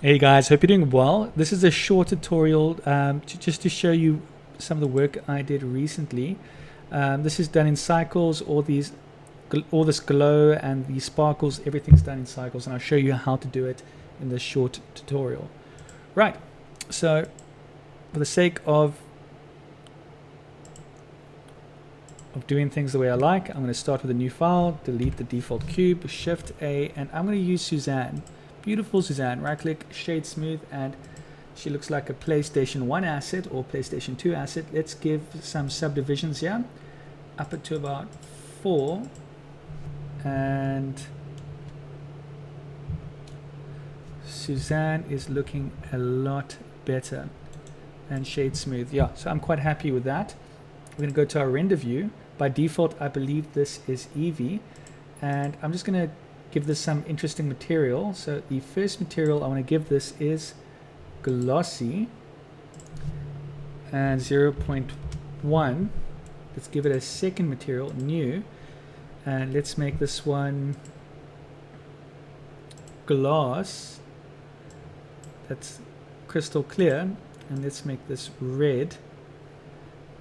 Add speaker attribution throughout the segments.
Speaker 1: Hey guys, hope you're doing well. This is a short tutorial just to show you some of the work I did recently. This is done in cycles. All this glow and these sparkles, everything's done in cycles, and I'll show you how to do it in this short tutorial. Right. So, for the sake of doing things the way I like, I'm going to start with a new file, delete the default cube, Shift A, and I'm going to use Suzanne. Beautiful Suzanne. Right click, shade smooth, and she looks like a PlayStation 1 asset or PlayStation 2 asset. Let's give some subdivisions here, up it to about 4, and Suzanne is looking a lot better. And shade smooth, yeah, so I'm quite happy with that. We're going to go to our render view. By default, I believe this is Eevee, and I'm just going to give this some interesting material. So the first material I want to give this is glossy and 0.1. Let's give it a second material, new, and let's make this one glass. That's crystal clear, and let's make this red,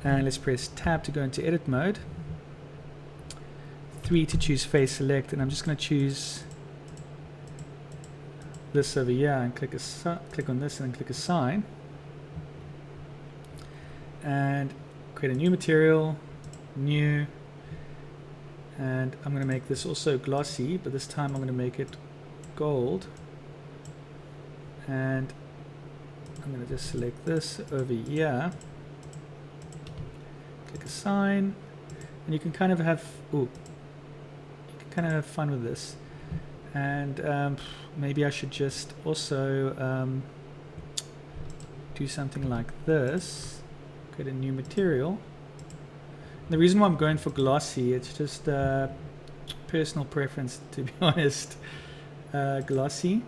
Speaker 1: and let's press tab to go into edit mode. 3 to choose face select, and I'm just going to choose this over here and click on this and then click assign, and create a new material, new, and I'm going to make this also glossy, but this time I'm going to make it gold, and I'm going to just select this over here, click assign, and you can kind of have fun with this. And maybe I should just also do something like this, create a new material. And the reason why I'm going for glossy, it's just personal preference, to be honest. Glossy,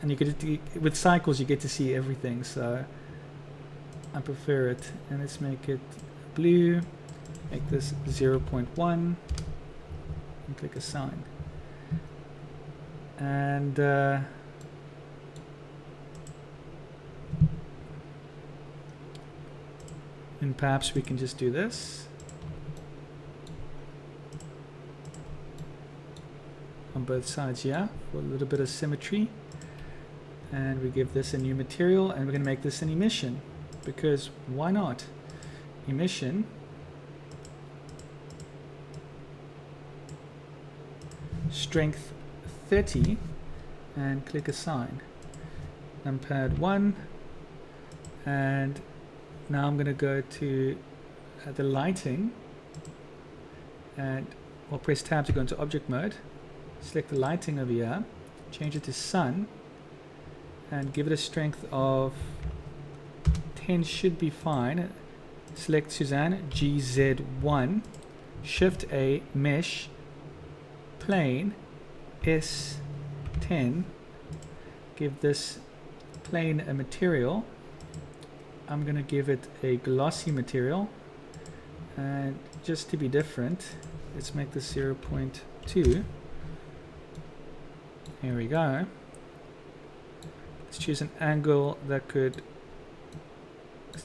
Speaker 1: and you get with cycles you get to see everything, so I prefer it. And let's make it blue, make this 0.1, and click assign. And perhaps we can just do this on both sides here for a little bit of symmetry. And we give this a new material, and we're going to make this an emission, because why not? Emission, strength 30, and click assign. Numpad 1, and now I'm going to go to the lighting, and I'll press tab to go into object mode, select the lighting over here, change it to sun, and give it a strength of 10 should be fine. Select Suzanne, GZ1, Shift A, mesh, plane, S10, give this plane a material. I'm going to give it a glossy material, and just to be different, let's make this 0.2. Here we go. Let's choose an angle that could...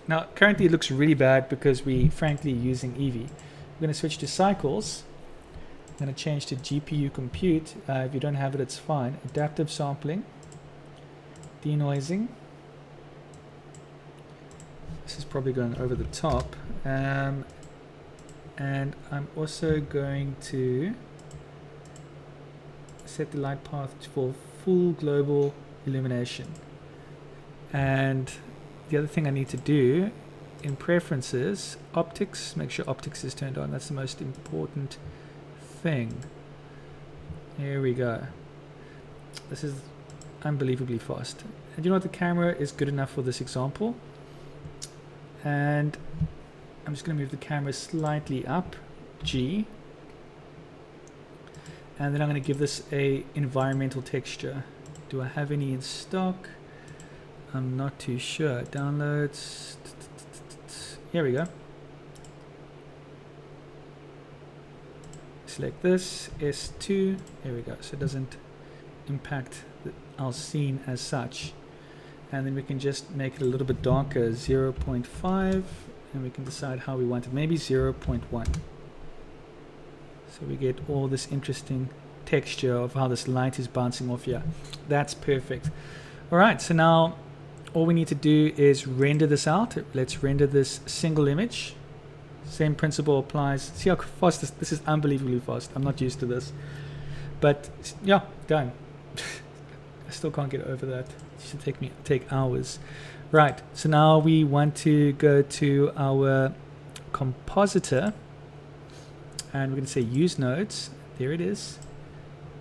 Speaker 1: Now currently it looks really bad because we frankly using Eevee. We're going to switch to cycles. I'm going to change to GPU compute. If you don't have it, it's fine. Adaptive sampling, denoising. This is probably going over the top. And I'm also going to set the light path for full global illumination. And the other thing I need to do in preferences, optics, make sure optics is turned on. That's the most important thing. Here we go. This is unbelievably fast. And you know what, the camera is good enough for this example. And I'm just going to move the camera slightly up, G. And then I'm going to give this a environmental texture. Do I have any in stock? I'm not too sure. Downloads. Here we go. Select this, S2. Here we go. So it doesn't impact our scene as such. And then we can just make it a little bit darker, 0.5, and we can decide how we want it, maybe 0.1. So we get all this interesting texture of how this light is bouncing off here. That's perfect. All right, so now all we need to do is render this out. Let's render this single image. Same principle applies. See how fast this is unbelievably fast. I'm not used to this. But yeah, done. I still can't get over that. It should take hours. Right, so now we want to go to our compositor, and we're going to say use nodes. There it is.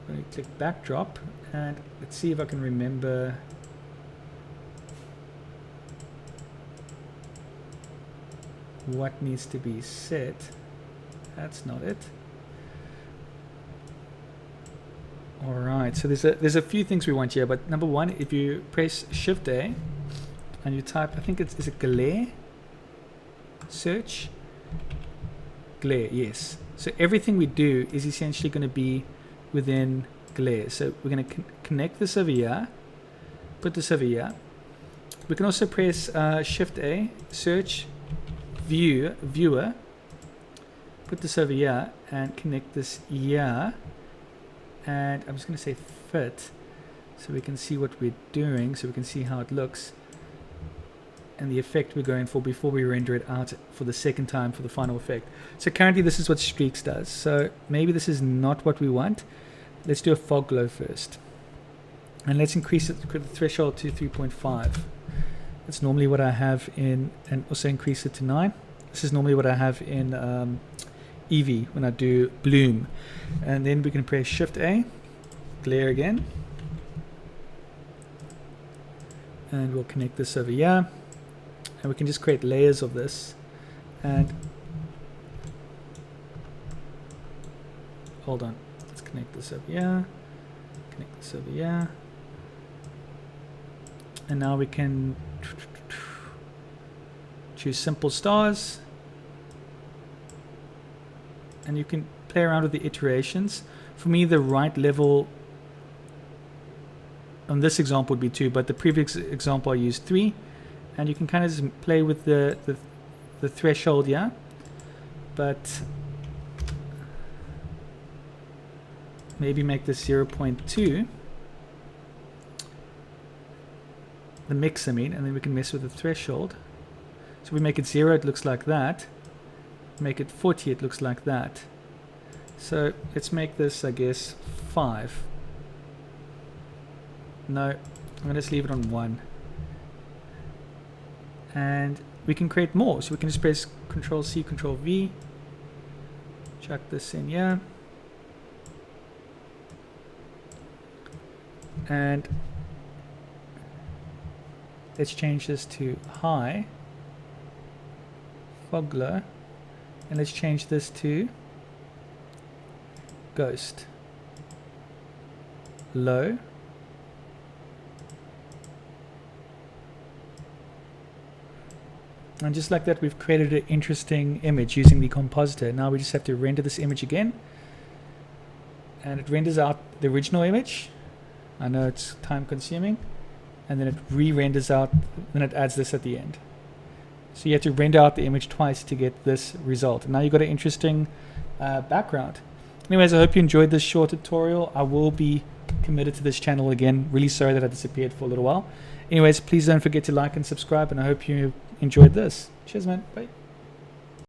Speaker 1: I'm going to click backdrop, and let's see if I can remember what needs to be set. That's not it. Alright, so there's a few things we want here, but number one, if you press Shift A and you type, I think is it glare? Search? Glare, yes. So everything we do is essentially going to be within glare. So we're going to connect this over here, put this over here. We can also press Shift A, search, viewer, put this over here and connect this here. And I'm just going to say fit, so we can see what we're doing, so we can see how it looks and the effect we're going for before we render it out for the second time for the final effect. So currently this is what streaks does, so maybe this is not what we want. Let's do a fog glow first, and let's increase it, the threshold to 3.5. That's normally what I have in, and also increase it to 9. This is normally what I have in Eevee when I do bloom. And then we can press Shift A, glare again, and we'll connect this over here, and we can just create layers of this. And hold on, let's connect this over here, connect this over here, and now we can choose simple stars. And you can play around with the iterations. For me, the right level on this example would be 2, but the previous example I used 3. And you can kind of just play with the threshold, yeah. But maybe make this 0.2. The mix, I mean, and then we can mess with the threshold. So we make it 0, it looks like that. Make it 40, it looks like that. So let's make this, I guess, 5. No, I'm going to just leave it on 1. And we can create more. So we can just press Control C, Control V. Chuck this in here. And let's change this to high. Fog glow. And let's change this to ghost, low, and just like that we've created an interesting image using the compositor. Now we just have to render this image again, and it renders out the original image. I know it's time consuming, and then it re-renders out, then it adds this at the end. So you have to render out the image twice to get this result. And now you've got an interesting background. Anyways, I hope you enjoyed this short tutorial. I will be committed to this channel again. Really sorry that I disappeared for a little while. Anyways, please don't forget to like and subscribe, and I hope you enjoyed this. Cheers, man. Bye.